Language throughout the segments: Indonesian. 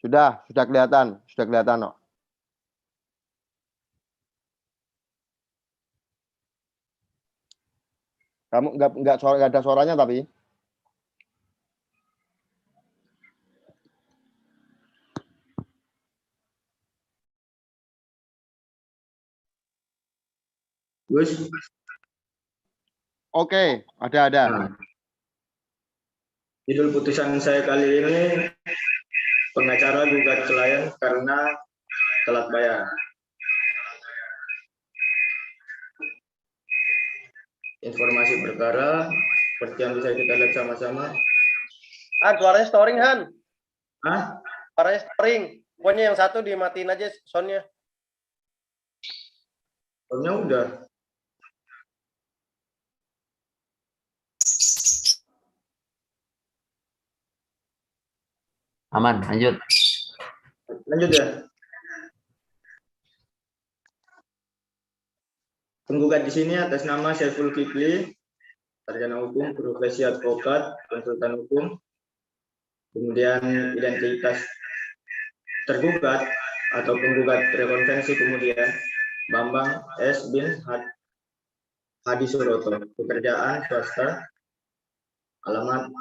Sudah kelihatan, no. Kamu nggak ada suaranya tapi. Gus. Oke, ada. Nah, judul putusan saya kali ini, pengacara gugat klien karena telat bayar. Informasi perkara seperti yang bisa kita lihat sama-sama. Han, suaranya storing, Han. Hah? Suaranya storing. Pokoknya yang satu dimatiin aja soundnya. Soundnya udah. Aman, lanjut. Lanjut ya. Penggugat di sini atas nama Saiful Kifli, sarjana hukum, profesi advokat, konsultan hukum. Kemudian identitas tergugat atau penggugat rekonvensi kemudian Bambang S. bin Hadi Suroto, pekerjaan swasta, alamat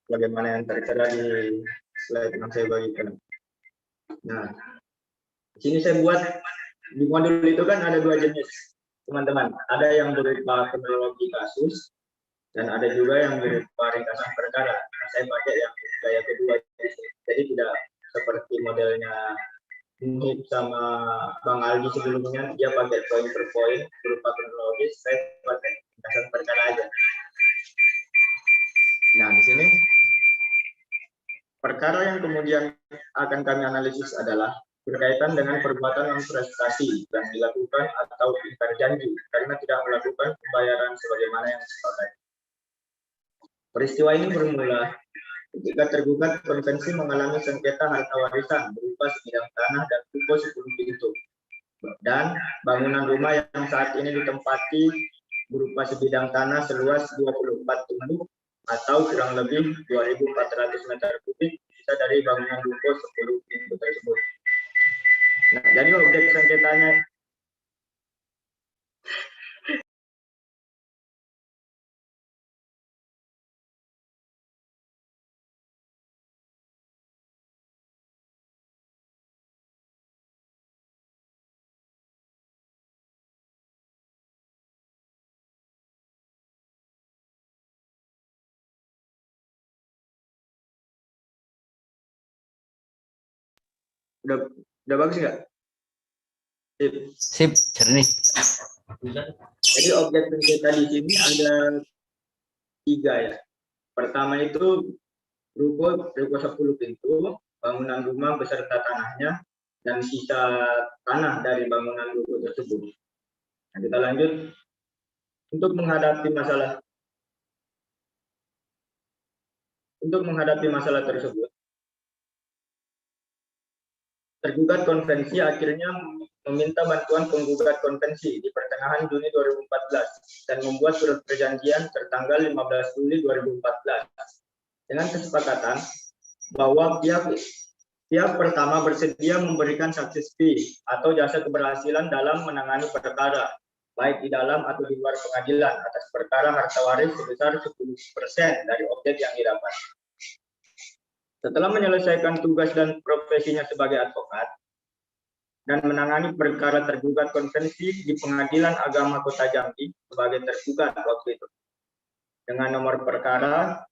bagaimana yang tertera di slide yang saya bagikan. Nah, di sini saya buat di modul itu kan ada dua jenis, teman-teman. Ada yang berupa kronologi kasus dan ada juga yang berupa ringkasan perkara. Nah, saya pakai yang gaya kedua, jadi tidak seperti modelnya Nip sama Bang Aldi sebelumnya, dia pakai poin per poin berupa kronologis. Saya pakai ringkasan perkara aja. Nah, di sini perkara yang kemudian akan kami analisis adalah berkaitan dengan perbuatan non prestasi yang dilakukan atau ingkar janji karena tidak melakukan pembayaran sebagaimana yang disepakati. Peristiwa ini bermula ketika tergugat konvensi mengalami sengketa harta warisan berupa sebidang tanah dan ruko 10 pintu dan bangunan rumah yang saat ini ditempati berupa sebidang tanah seluas 24 tumbuh atau kurang lebih 2.400 meter kubik sisa dari bangunan ruko 10 pintu tersebut. Nah, jadi objek sengketanya udah bagus nggak? Sip, jernih. Jadi objek sengketa di sini ada 3 ya. Pertama itu ruko 10 pintu, bangunan rumah beserta tanahnya, dan sisa tanah dari bangunan ruko tersebut. Nah, kita lanjut. Untuk menghadapi masalah tersebut, tergugat konvensi akhirnya meminta bantuan penggugat konvensi di pertengahan Juni 2014 dan membuat surat perjanjian tertanggal 15 Juli 2014 dengan kesepakatan bahwa pihak pertama bersedia memberikan sukses fee atau jasa keberhasilan dalam menangani perkara, baik di dalam atau di luar pengadilan atas perkara harta waris sebesar 10% dari objek yang didapat. Setelah menyelesaikan tugas dan profesinya sebagai advokat dan menangani perkara tergugat konvensi di Pengadilan Agama Kota Jambi sebagai tergugat waktu itu dengan nomor perkara,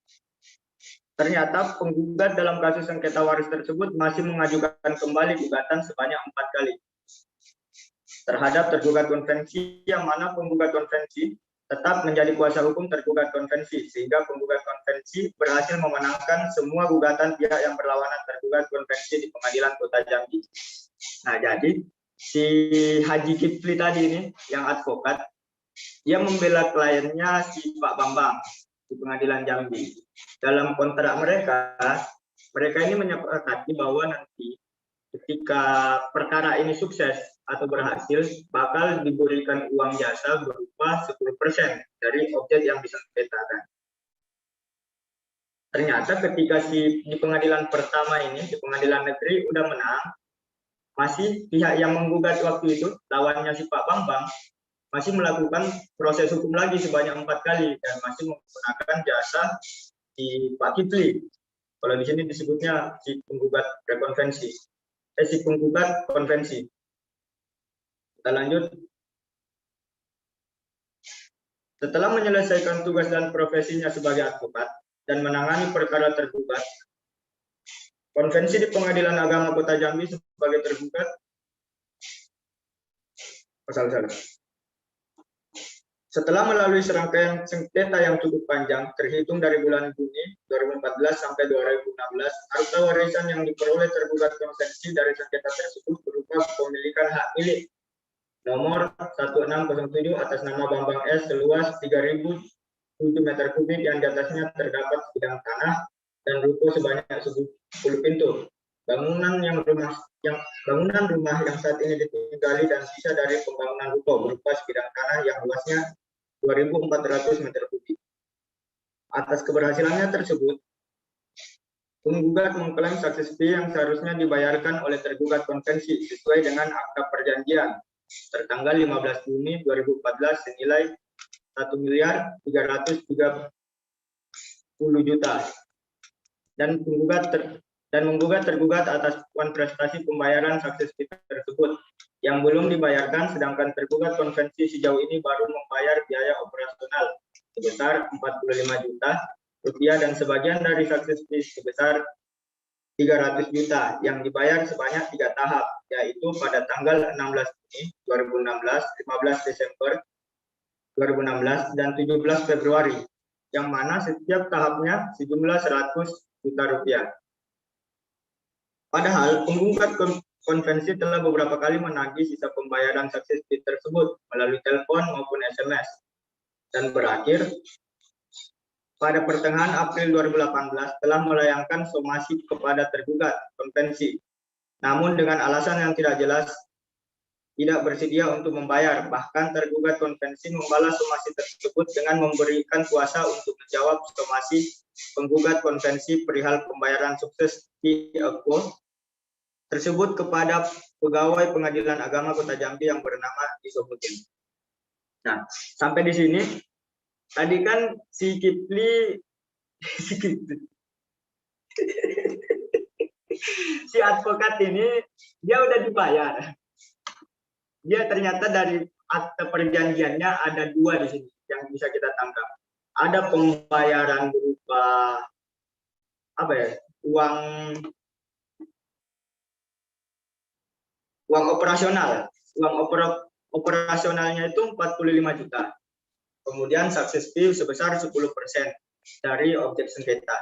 ternyata penggugat dalam kasus sengketa waris tersebut masih mengajukan kembali gugatan sebanyak 4 kali terhadap tergugat konvensi, yang mana penggugat konvensi tetap menjadi kuasa hukum tergugat konvensi, sehingga penggugat konvensi berhasil memenangkan semua gugatan pihak yang berlawanan tergugat konvensi di Pengadilan Kota Jambi. Nah, jadi si Haji Kifli tadi ini yang advokat, dia membela kliennya si Pak Bambang di Pengadilan Jambi. Dalam kontrak mereka ini menyepakati bahwa nanti ketika perkara ini sukses atau berhasil, bakal diberikan uang jasa berupa 10% dari objek yang disengketakan. ternyata ketika di pengadilan pertama ini, di pengadilan negeri udah menang, masih pihak yang menggugat waktu itu, lawannya si Pak Bambang, masih melakukan proses hukum lagi sebanyak 4 kali dan masih menggunakan jasa si Pak Kifli. Kalau di sini disebutnya si penggugat rekonvensi, si penggugat konvensi. Kita lanjut. Setelah menyelesaikan tugas dan profesinya sebagai advokat dan menangani perkara tergugat, konvensi di Pengadilan Agama Kota Jambi sebagai tergugat setelah melalui serangkaian sengketa yang cukup panjang terhitung dari bulan Juni 2014 sampai 2016, harta warisan yang diperoleh tergugat konvensi dari sengketa tersebut berupa pemilikan hak milik nomor 1607 atas nama Bambang S seluas 3.007 meter kubik yang di atasnya terdapat bidang tanah dan ruko sebanyak 10 pintu. Bangunan rumah yang saat ini ditinggali dan sisa dari pembangunan ruko berupa sebidang tanah yang luasnya 2.400 meter kubik. Atas keberhasilannya tersebut, penggugat mengklaim sukses fee yang seharusnya dibayarkan oleh tergugat konvensi sesuai dengan akta perjanjian tertanggal 15 Juni 2014 senilai 1.330.000.000 dan menggugat tergugat atas uang prestasi pembayaran sukses fee tersebut yang belum dibayarkan, sedangkan tergugat konvensi sejauh ini baru membayar biaya operasional sebesar 45 juta rupiah dan sebagian dari sukses fee sebesar 300 juta yang dibayar sebanyak 3 tahap, yaitu pada tanggal 16 Juni 2016, 15 Desember 2016, dan 17 Februari, yang mana setiap tahapnya sejumlah 100 juta rupiah. Padahal penggugat konvensi telah beberapa kali menagih sisa pembayaran sukses fee tersebut melalui telepon maupun SMS, dan berakhir pada pertengahan April 2018 telah melayangkan somasi kepada tergugat konvensi. Namun dengan alasan yang tidak jelas, tidak bersedia untuk membayar. Bahkan tergugat konvensi membalas somasi tersebut dengan memberikan kuasa untuk menjawab somasi penggugat konvensi perihal pembayaran sukses fee tersebut kepada pegawai Pengadilan Agama Kota Jambi yang bernama Isomuddin. Nah, sampai di sini. Tadi kan si Kifli si advokat ini dia udah dibayar. Dia ternyata dari akta perjanjiannya ada 2 di sini yang bisa kita tangkap. Ada pembayaran berupa uang operasional. Operasionalnya itu 45 juta. Kemudian sukses fee sebesar 10% dari objek sengketa.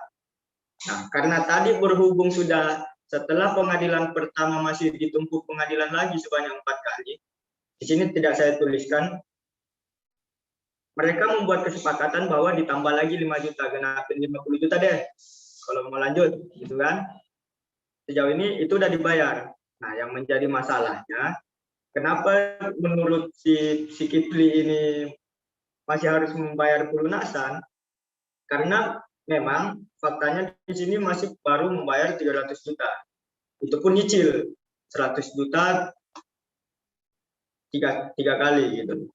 Nah, karena tadi berhubung sudah setelah pengadilan pertama masih ditumpuk pengadilan lagi sebanyak 4 kali, di sini tidak saya tuliskan, mereka membuat kesepakatan bahwa ditambah lagi 5 juta, genapin 50 juta deh, kalau mau lanjut, gitu kan. Sejauh ini itu udah dibayar. Nah, yang menjadi masalahnya, kenapa menurut si Kifli ini masih harus membayar pelunasan, karena memang faktanya di sini masih baru membayar 300 juta. Itu pun nyicil 100 juta tiga kali gitu.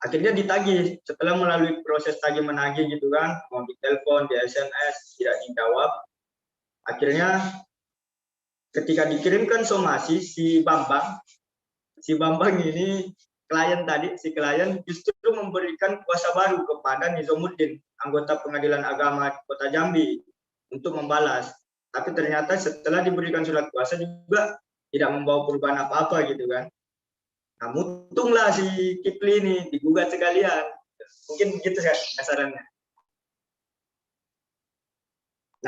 Akhirnya ditagih setelah melalui proses tagih menagih gitu kan, mau ditelepon, di SMS tidak dijawab. Akhirnya ketika dikirimkan somasi si Bambang ini si klien justru memberikan kuasa baru kepada Nizomuddin, anggota Pengadilan Agama Kota Jambi, untuk membalas. Tapi ternyata setelah diberikan surat kuasa juga tidak membawa perubahan apa-apa gitu kan. Nah, muntunglah si Kifli ini, digugat sekalian. Mungkin begitu ya kasarannya.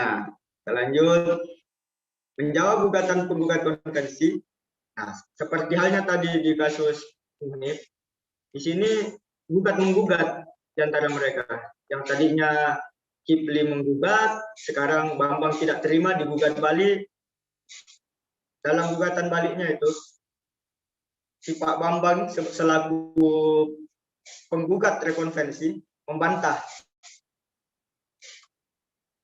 Nah, kita lanjut. Menjawab gugatan penggugat konvensi. Nah, seperti halnya tadi di kasus Munif, di sini gugat-menggugat di antara mereka. Yang tadinya Kifli menggugat, sekarang Bambang tidak terima, digugat balik. Dalam gugatan baliknya itu, si Pak Bambang selaku penggugat rekonvensi membantah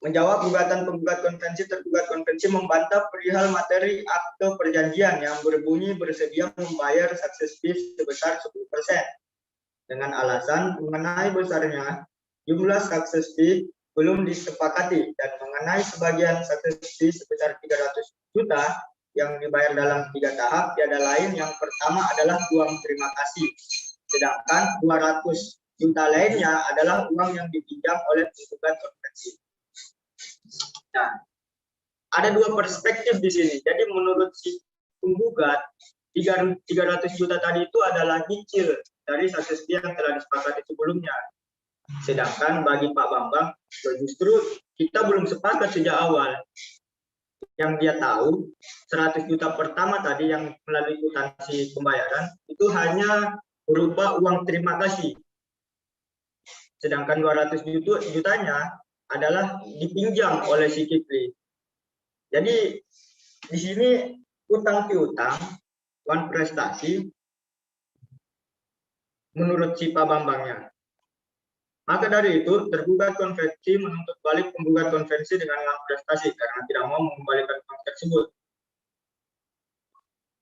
menjawab gugatan penggugat konvensi, tergugat konvensi membantah perihal materi akte perjanjian yang berbunyi bersedia membayar success fee sebesar 10% dengan alasan mengenai besarnya jumlah success fee belum disepakati dan mengenai sebagian success fee sebesar 300 juta yang dibayar dalam 3 tahap tiada lain. Yang pertama adalah uang terima kasih, sedangkan 200 juta lainnya adalah uang yang dipinjam oleh penggugat konvensi. Nah, ada dua perspektif di sini. Jadi menurut si penggugat, 300 juta tadi itu adalah cicil dari success fee yang telah disepakati sebelumnya. Sedangkan bagi Pak Bambang, justru kita belum sepakat sejak awal. Yang dia tahu, 100 juta pertama tadi yang melalui kwitansi pembayaran, itu hanya berupa uang terima kasih. Sedangkan 200 jutanya adalah dipinjam oleh si Kipli. Jadi di sini utang piutang, uang prestasi menurut si Pak Bambangnya. Maka dari itu tergugat konvensi menuntut balik penggugat konvensi dengan uang prestasi karena tidak mau mengembalikan uang tersebut.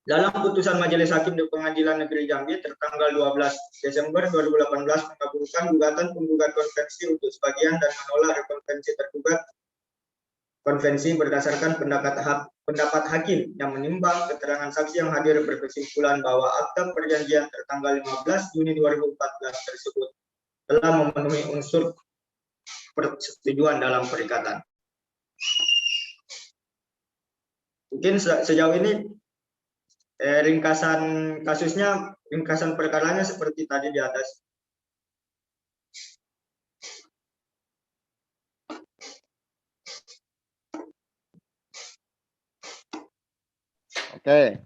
Dalam putusan Majelis Hakim di Pengadilan Negeri Jambi tertanggal 12 Desember 2018 mengabulkan gugatan penggugat konvensi untuk sebagian dan menolak rekonvensi tergugat konvensi berdasarkan pendapat hakim yang menimbang keterangan saksi yang hadir berkesimpulan bahwa akta perjanjian tertanggal 15 Juni 2014 tersebut telah memenuhi unsur persetujuan dalam perikatan. Mungkin sejauh ini ringkasan kasusnya, ringkasan perkaranya seperti tadi di atas. Oke.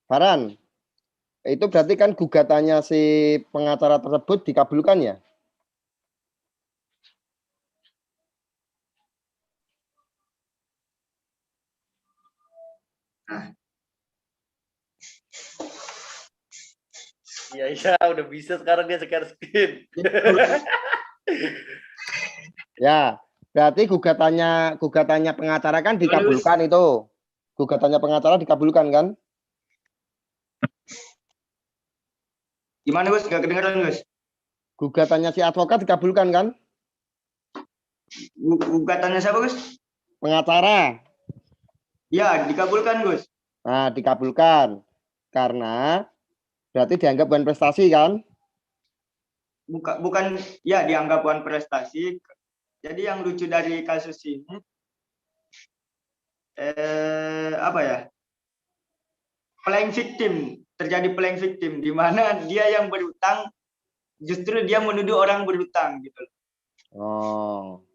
Farhan, itu berarti kan gugatannya si pengacara tersebut dikabulkan ya? Iya, udah bisa sekarang dia share screen. Ya, berarti gugatannya pengacara kan dikabulkan itu. Gugatannya pengacara dikabulkan kan? Gimana Gus? Gak kedengeran Gus? Gugatannya si advokat dikabulkan kan? Gugatannya siapa Gus? Pengacara. Ya, dikabulkan Gus. Nah, dikabulkan. Karena berarti dianggap bukan prestasi kan? Bukan, ya dianggap bukan prestasi. Jadi yang lucu dari kasus ini, apa ya? Playing victim, terjadi playing victim, di mana dia yang berutang, justru dia menuduh orang berutang gitu. Oh.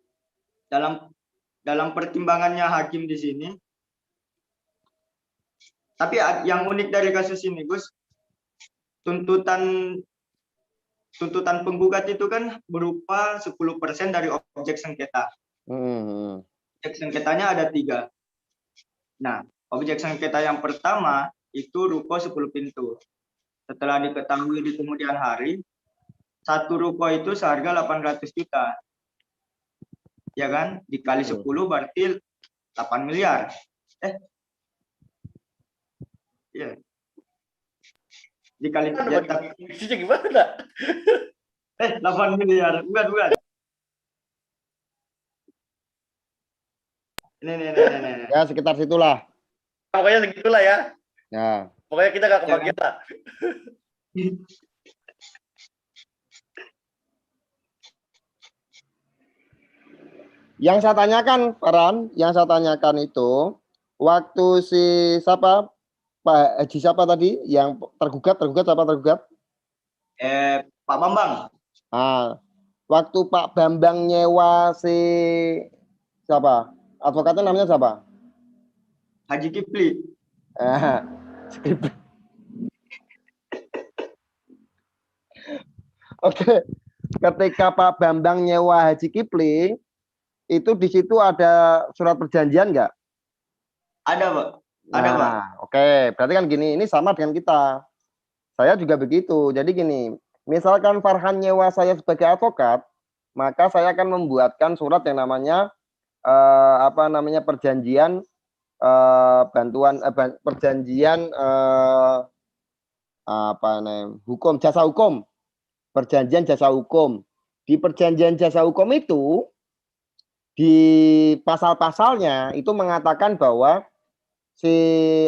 Dalam pertimbangannya hakim di sini. Tapi yang unik dari kasus ini, Gus, tuntutan penggugat itu kan berupa 10% dari objek sengketa. Objek sengketanya ada 3. Nah, objek sengketa yang pertama itu ruko 10 pintu. Setelah diketahui di kemudian hari, satu ruko itu seharga 800 juta. Ya kan? Dikali 10 berarti 8 miliar. Ya. Dikali gimana? 8 miliar. Bukan. Ini. Ya, sekitar situlah. Pokoknya segitulah ya. Ya. Pokoknya kita gak kebagian lah. Yang saya tanyakan, Farhan, yang saya tanyakan itu waktu si siapa Pak Haji siapa tadi yang tergugat siapa tergugat? Pak Bambang. Ah, waktu Pak Bambang nyewa si siapa? Advokatnya namanya siapa? Haji Kipli. Oke. Ketika Pak Bambang nyewa Haji Kipli, itu di situ ada surat perjanjian nggak? Ada, Pak. Ada, Pak. Oke, berarti kan gini, ini sama dengan kita. Saya juga begitu. Jadi gini, misalkan Farhan nyewa saya sebagai advokat, maka saya akan membuatkan surat yang namanya perjanjian perjanjian hukum, jasa hukum, perjanjian jasa hukum. Di perjanjian jasa hukum itu di pasal-pasalnya itu mengatakan bahwa si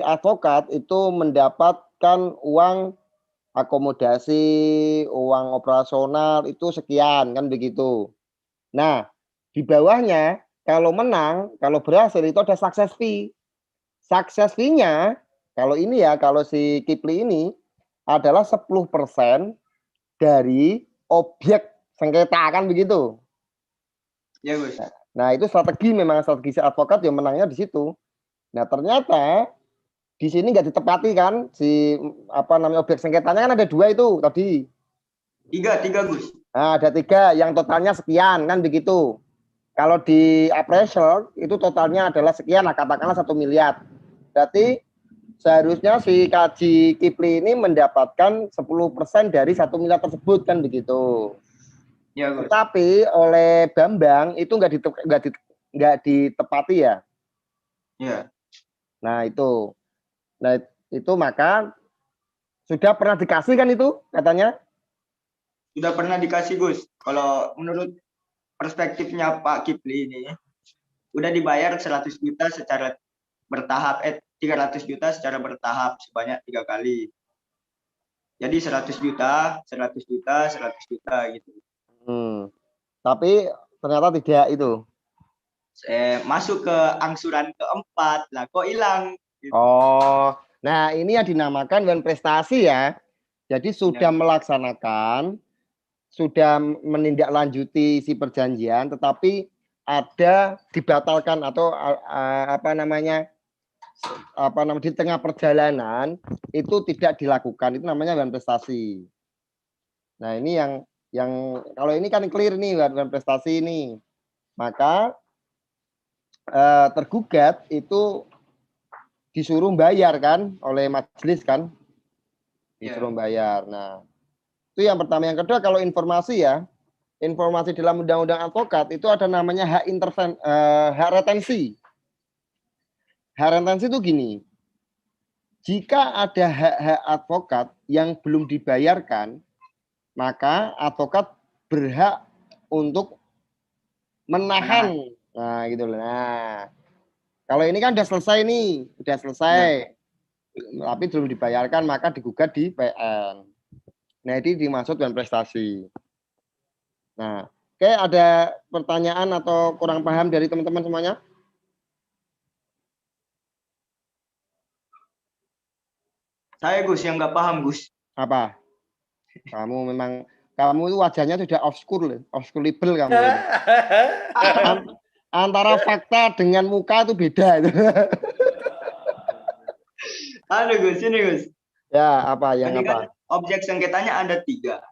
advokat itu mendapatkan uang akomodasi, uang operasional itu sekian, kan begitu. Nah, di bawahnya kalau menang, kalau berhasil itu ada success fee. Success fee-nya kalau ini ya, kalau si Kipli ini adalah 10% dari objek sengketa, kan begitu. Ya, Gus. Nah, itu memang strategi si advokat yang menangnya di situ. Nah, ternyata di sini nggak ditepati kan si objek sengketanya kan ada 2 itu tadi. Tiga, Gus. Nah, ada 3 yang totalnya sekian, kan begitu. Kalau di appraisal itu totalnya adalah sekian, nah katakanlah 1 miliar. Berarti seharusnya si Kaji Kipli ini mendapatkan 10% dari 1 miliar tersebut, kan begitu. Ya, Gus. Tetapi oleh Bambang itu nggak ditepati ya. Ya. Nah itu maka sudah pernah dikasih kan itu katanya? Sudah pernah dikasih, Gus. Kalau menurut perspektifnya Pak Kipli ini, udah dibayar 100 juta secara bertahap, 300 juta secara bertahap sebanyak 3 kali. Jadi 100 juta, 100 juta, 100 juta gitu. Tapi ternyata tidak itu. Masuk ke angsuran keempat, lah kok hilang. Gitu. Oh, nah ini yang dinamakan wan prestasi ya. Jadi sudah Ya. melaksanakan, sudah menindaklanjuti si perjanjian, tetapi ada dibatalkan atau di tengah perjalanan itu tidak dilakukan, itu namanya wan prestasi. Nah ini yang kalau ini kan clear nih wan prestasi ini, maka tergugat itu disuruh bayar kan oleh majelis kan, disuruh bayar. Nah itu yang pertama. Yang kedua, kalau informasi ya, informasi dalam undang-undang advokat itu ada namanya hak retensi. Hak retensi itu gini, jika ada hak-hak advokat yang belum dibayarkan, maka advokat berhak untuk menahan. Nah gitu loh. Nah kalau ini kan udah selesai nih, udah selesai, tapi belum dibayarkan, maka digugat di PN. Nah ini dimaksud dengan prestasi. Nah, oke, ada pertanyaan atau kurang paham dari teman-teman semuanya? Saya, Gus, yang nggak paham, Gus. Apa? Kamu itu wajahnya sudah obscurable kamu. Antara fakta dengan muka itu beda. Aduh, Gus, ini, Gus. Ya, apa yang Tadi apa? kan objek sengketanya ada 3.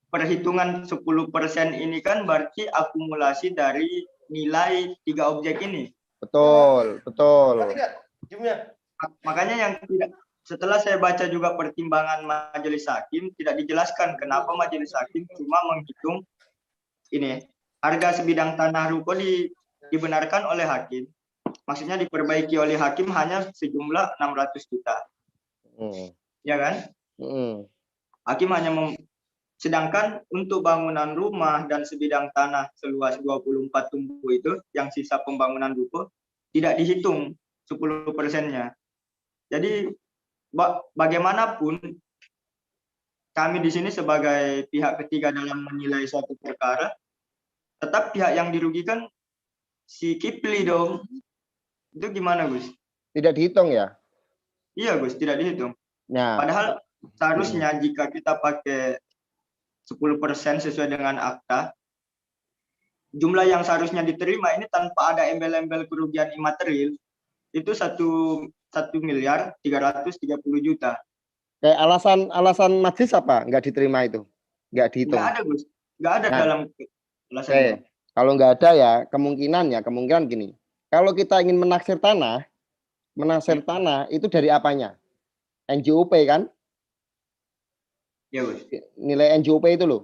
Perhitungan 10% ini kan berarti akumulasi dari nilai 3 objek ini. Betul. Makanya yang tidak, setelah saya baca juga pertimbangan majelis hakim, tidak dijelaskan kenapa majelis hakim cuma menghitung ini harga sebidang tanah ruko dibenarkan oleh hakim. Maksudnya diperbaiki oleh hakim hanya sejumlah 600 juta. Ya kan? Hakim hanya sedangkan untuk bangunan rumah dan sebidang tanah seluas 24 tumbuh itu yang sisa pembangunan ruko tidak dihitung 10%-nya. Jadi bagaimanapun kami di sini sebagai pihak ketiga dalam menilai suatu perkara, tetap pihak yang dirugikan si Kipli dong. Itu gimana, Gus? Tidak dihitung ya? Iya, Gus, tidak dihitung. Nah, padahal seharusnya jika kita pakai 10% sesuai dengan akta, jumlah yang seharusnya diterima ini tanpa ada embel-embel kerugian imaterial itu 1.330.000.000. Kayak alasan majelis apa? Nggak diterima itu? Nggak dihitung? Nggak ada, Gus. Nggak ada dalam alasannya. Kalau nggak ada ya, kemungkinan gini. Kalau kita ingin menaksir tanah itu dari apanya? NJOP kan? Ya, Gus. Nilai NJOP itu loh.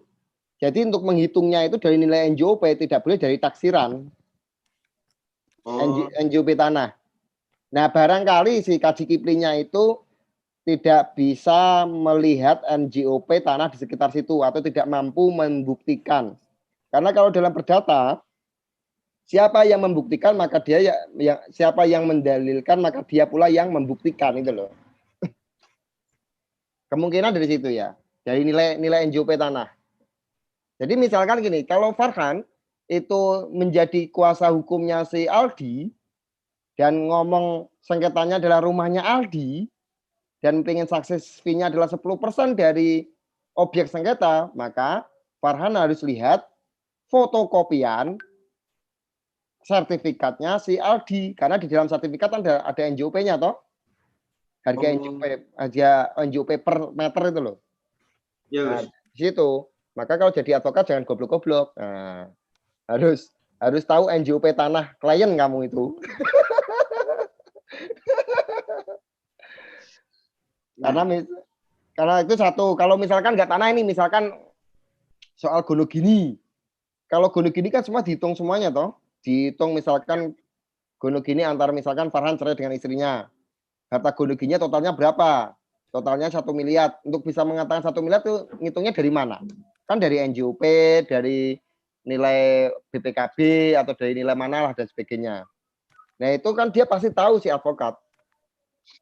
Jadi untuk menghitungnya itu dari nilai NJOP, tidak boleh dari taksiran Oh, NJOP tanah. Nah, barangkali si Kaji Kiplingnya itu tidak bisa melihat NJOP tanah di sekitar situ atau tidak mampu membuktikan. Karena kalau dalam perdata, siapa yang membuktikan maka dia siapa yang mendalilkan maka dia pula yang membuktikan itu loh. Kemungkinan dari situ ya, dari nilai NJOP tanah. Jadi misalkan gini, kalau Farhan itu menjadi kuasa hukumnya si Aldi dan ngomong sengketanya adalah rumahnya Aldi dan pengen sukses fee-nya adalah 10% dari objek sengketa, maka Farhan harus lihat fotokopian sertifikatnya si Aldi karena di dalam sertifikat ada NJOP-nya toh. Harga NJOP per meter itu loh. ya Nah, Gus. di situ. Maka kalau jadi advokat jangan goblok-goblok. Nah, harus tahu NJOP tanah klien kamu itu. Karena itu satu. Kalau misalkan nggak tanah ini, misalkan soal gonogini. Kalau gonogini kan semua dihitung semuanya toh. Dihitung misalkan gonogini antara misalkan Farhan cerai dengan istrinya. Harta gonogininya totalnya berapa? Totalnya 1 miliar. Untuk bisa mengatakan 1 miliar itu ngitungnya dari mana? Kan dari NJOP, dari nilai BPKB atau dari nilai mana lah dan sebagainya. Nah itu kan dia pasti tahu si advokat.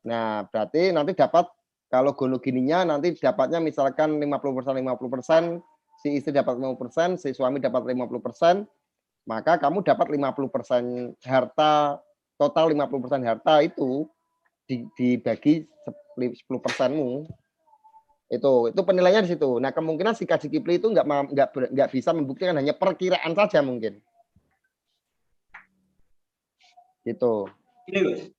Nah berarti nanti dapat kalau gonogininya nanti dapatnya misalkan 50%, si istri dapat 50%, si suami dapat 50%, maka kamu dapat 50% harta, total 50% harta itu dibagi 10%-mu. Itu penilaiannya di situ. Nah kemungkinan si Kaji Kipli itu nggak bisa membuktikan, hanya perkiraan saja mungkin. Gitu. Ini Gus.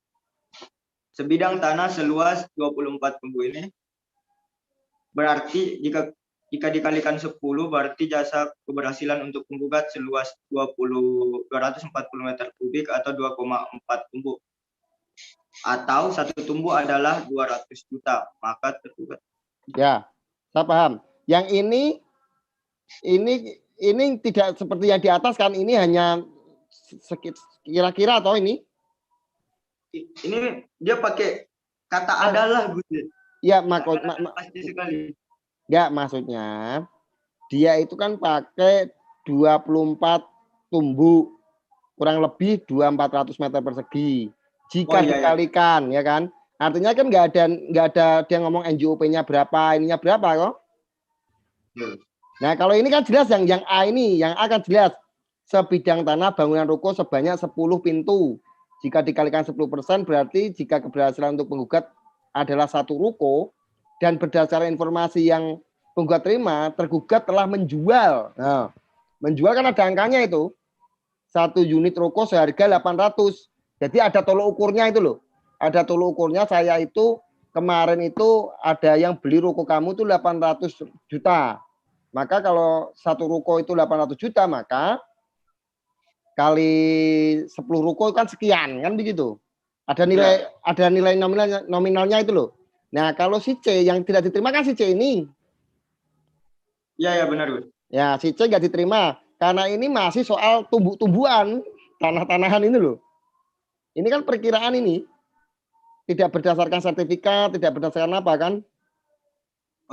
Sebidang tanah seluas 24 tumbuh ini berarti jika dikalikan 10 berarti jasa keberhasilan untuk penggugat seluas 240 meter kubik atau 2,4 tumbuh. Atau satu tumbuh adalah 200 juta, maka tergugat. Ya, saya paham. Yang ini tidak seperti yang di atas kan, ini hanya kira-kira atau ini? Ini dia pakai kata adalah Gus. Ya, pasti sekali. Enggak, maksudnya dia itu kan pakai 24 tumbuh kurang lebih 2.400 meter persegi. Jika dikalikan ya kan, artinya kan nggak ada dia ngomong NJOP-nya berapa, ininya berapa kok. Nah kalau ini kan jelas yang A ini, yang A kan jelas sebidang tanah bangunan ruko sebanyak 10 pintu. Jika dikalikan 10% berarti jika keberhasilan untuk penggugat adalah satu ruko dan berdasarkan informasi yang penggugat terima, tergugat telah menjual. Nah, menjual kan ada angkanya itu. 1 unit ruko seharga 800. Jadi ada tolok ukurnya itu loh. Ada tolok ukurnya, saya itu kemarin itu ada yang beli ruko kamu itu 800 juta. Maka kalau satu ruko itu 800 juta, maka kali 10 ruko kan sekian, kan begitu. Ada nilai nominalnya itu loh. Nah, kalau si C yang tidak diterima kan si C ini. Iya, benar, Gus. Ya, si C nggak diterima. Karena ini masih soal tumbuh-tumbuhan, tanah-tanahan ini loh. Ini kan perkiraan ini. Tidak berdasarkan sertifikat, tidak berdasarkan apa kan?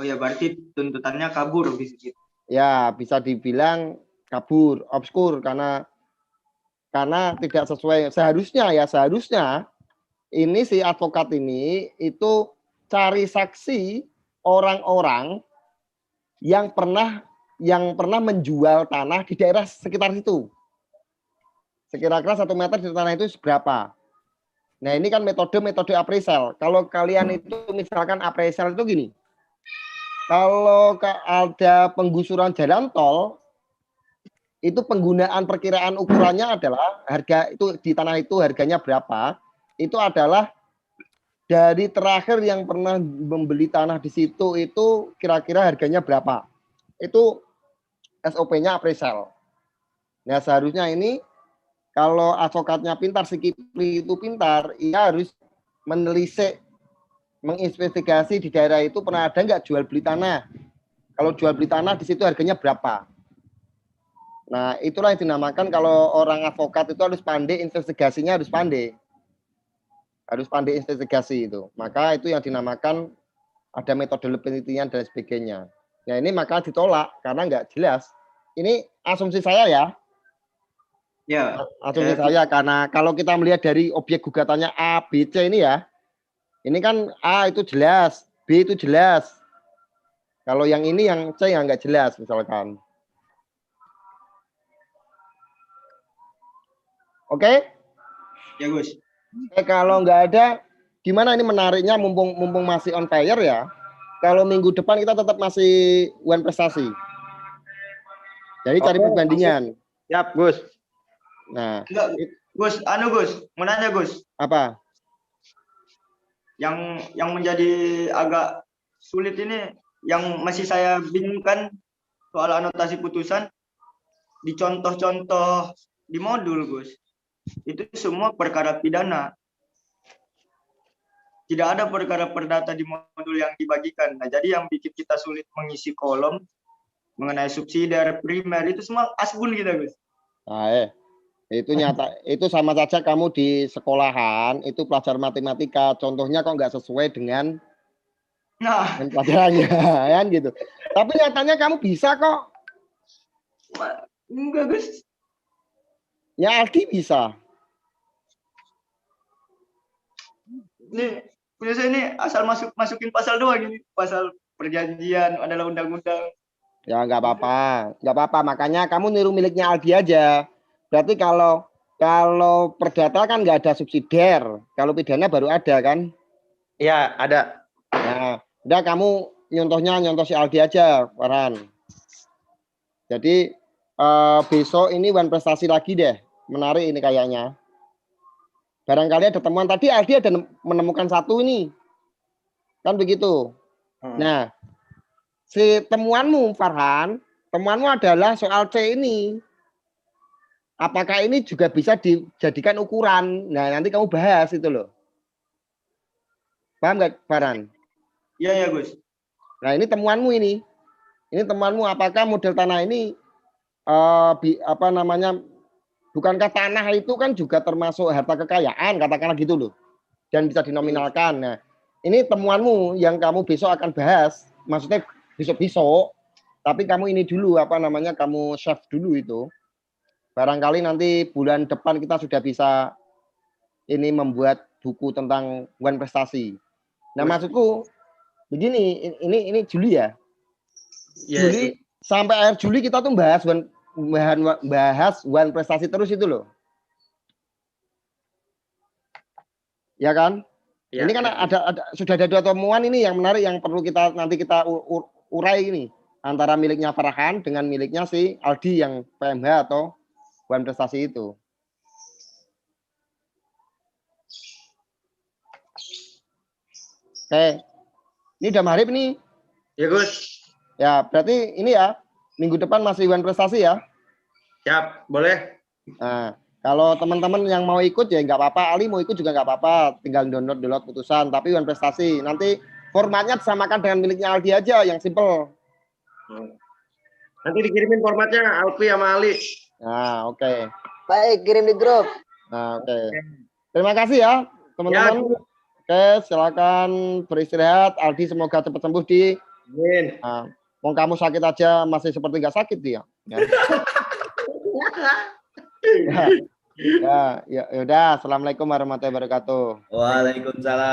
Oh ya, berarti tuntutannya kabur gitu. Ya, bisa dibilang kabur, obskur karena tidak sesuai. Seharusnya ini si advokat ini itu cari saksi orang-orang yang pernah menjual tanah di daerah sekitar situ. Sekira-kira 1 meter di tanah itu berapa? Nah ini kan metode appraisal. Kalau kalian itu misalkan appraisal itu gini. Kalau ada penggusuran jalan tol, itu penggunaan perkiraan ukurannya adalah harga itu di tanah itu harganya berapa? Itu adalah dari terakhir yang pernah membeli tanah di situ itu kira-kira harganya berapa? Itu SOP-nya appraisal. Nah seharusnya ini kalau advokatnya pintar, si Kipli itu pintar, ia harus menelisik, menginvestigasi di daerah itu pernah ada nggak jual beli tanah. Kalau jual beli tanah di situ harganya berapa. Nah, itulah yang dinamakan kalau orang advokat itu harus pandai, investigasinya harus pandai. Harus pandai investigasi itu. Maka itu yang dinamakan ada metode penelitian dan sebagainya. Nah, ini maka ditolak karena nggak jelas. Ini asumsi saya ya. Ya. Asumsi saya karena kalau kita melihat dari objek gugatannya A, B, C ini ya. Ini kan A itu jelas, B itu jelas. Kalau yang ini yang C yang nggak jelas misalkan. Oke? Ya, Gus. Kalau nggak ada, gimana ini menariknya mumpung masih on fire ya. Kalau minggu depan kita tetap masih UN prestasi. Jadi cari perbandingan. Siap, Gus. Nah, Enggak, Gus, Gus, mau nanya Gus. apa? Yang menjadi agak sulit ini, yang masih saya bingungkan soal anotasi putusan di contoh-contoh di modul, Gus. Itu semua perkara pidana. Tidak ada perkara perdata di modul yang dibagikan. Nah, jadi yang bikin kita sulit mengisi kolom mengenai subsidi primer itu semua asbun kita, Gus. Nah, itu nyata, itu sama saja kamu di sekolahan itu pelajar matematika, contohnya kok nggak sesuai dengan pelajarannya, kan gitu. Tapi nyatanya kamu bisa kok. Enggak, Gus. Ya Aldi bisa. Ini punya saya ini asal masukin pasal doang ini, pasal perjanjian adalah undang-undang. Ya nggak apa-apa, makanya kamu niru miliknya Aldi aja. Berarti kalau perdata kan nggak ada subsidiar, kalau pidana baru ada kan? Iya, ada. Nah, udah kamu nyontoh si Aldi aja, Farhan. Jadi besok ini UN prestasi lagi deh, menarik ini kayaknya. Barangkali ada temuan tadi Aldi ada menemukan satu ini, kan begitu. Nah, si temuanmu Farhan, temuanmu adalah soal C ini. Apakah ini juga bisa dijadikan ukuran? Nah, nanti kamu bahas itu loh. Paham nggak, Farhan? Iya, ya, Gus. Nah, ini temuanmu ini. Ini temuanmu apakah model tanah ini bukankah tanah itu kan juga termasuk harta kekayaan, katakanlah gitu loh. Dan bisa dinominalkan. Nah, ini temuanmu yang kamu besok akan bahas. Maksudnya besok-besok. Tapi kamu ini dulu kamu save dulu itu. Barangkali nanti bulan depan kita sudah bisa ini membuat buku tentang UN prestasi. Nah, maksudku begini, ini Juli ya. Juli sampai akhir Juli kita tuh bahas UN prestasi terus itu loh. Ya kan? Ya. Ini kan sudah ada 2 temuan ini yang menarik yang perlu kita urai ini antara miliknya Farhan dengan miliknya si Aldi yang PMH atau UN prestasi itu. Oke. Ini udah maghrib nih. Ya, Gus. Ya, berarti ini ya, minggu depan masih UN prestasi ya? Siap, boleh. Nah, kalau teman-teman yang mau ikut ya nggak apa-apa, Ali mau ikut juga nggak apa-apa, tinggal download putusan, tapi UN prestasi. Nanti formatnya disamakan dengan miliknya Aldi aja, yang simple. Nanti dikirimin formatnya Alfi sama Ali. Nah, oke. Baik, kirim di grup. Nah, oke. Terima kasih ya, teman-teman. Ya. Oke, silakan beristirahat. Aldi semoga cepat sembuh di. Amin. Nah, mau kamu sakit aja masih seperti nggak sakit dia. Ya. Ya udah. Assalamualaikum warahmatullahi wabarakatuh. Waalaikumsalam.